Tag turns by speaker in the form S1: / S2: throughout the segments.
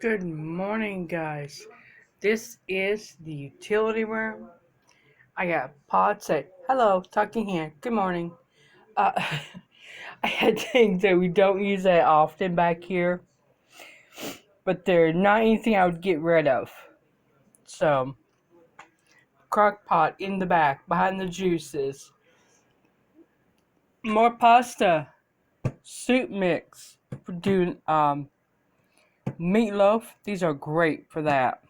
S1: Good morning, guys. This is the utility room. I got Pod say, hello, talking hand. Good morning. Uh, I had things that we don't use that often back here, but they're not anything I would get rid of. So, crock pot in the back, behind the juices. More pasta. Soup mix. For doing meatloaf. These are great for that.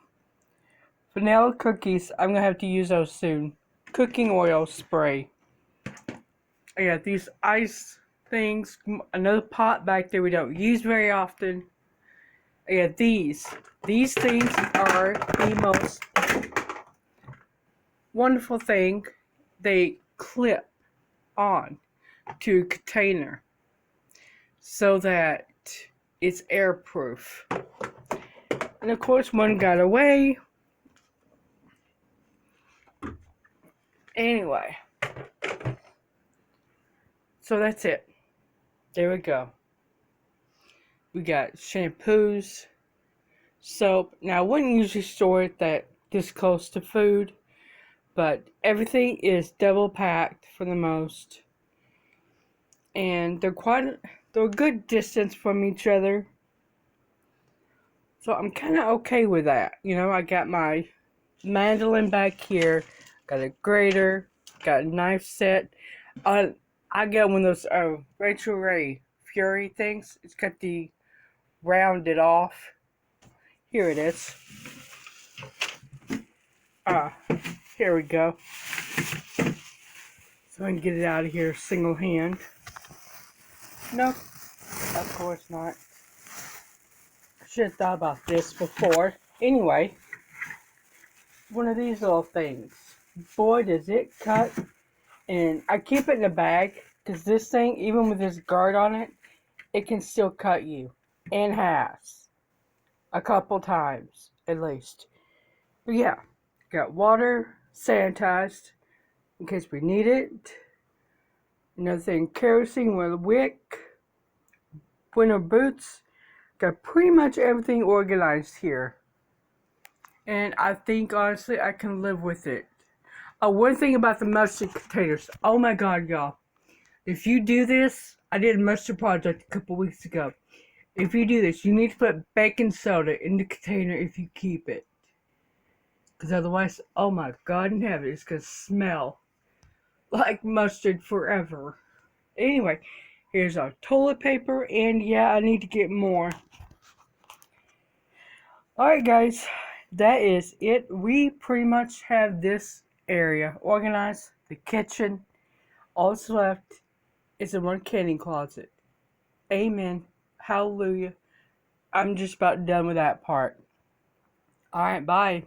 S1: Vanilla cookies. I'm going to have to use those soon. Cooking oil spray. I got these ice things. Another pot back there we don't use very often. I got these. These things are the most wonderful thing. They clip on to a container so that it's airproof. And of course, one got away. Anyway, so that's it. There we go. We got shampoos, soap. Now, I wouldn't usually store it that this close to food, but everything is double packed for the most. And they're a good distance from each other. So I'm kind of okay with that. You know, I got my mandolin back here, got a grater, got a knife set. I got one of those Rachel Ray Fury things. It's got the rounded off. Here it is. Here we go. So I can get it out of here single hand. Nope, of course not. Should have thought about this before. Anyway, one of these little things. Boy, does it cut. And I keep it in a bag because this thing, even with this guard on it, it can still cut you. And has. A couple times, at least. But yeah, got water, sanitized, in case we need it. Another thing, kerosene with a wick. Winter boots. Got pretty much everything organized here. And I think, honestly, I can live with it. One thing about the mustard containers. Oh my god, y'all. If you do this, I did a mustard project a couple weeks ago. If you do this, you need to put baking soda in the container if you keep it. Because otherwise, oh my god in heaven, it's going to smell like mustard forever. Anyway, here's our toilet paper. And yeah, I need to get more. Alright guys, that is it. We pretty much have this area organized. The kitchen. All that's left is a one canning closet. Amen. Hallelujah. I'm just about done with that part. Alright, bye.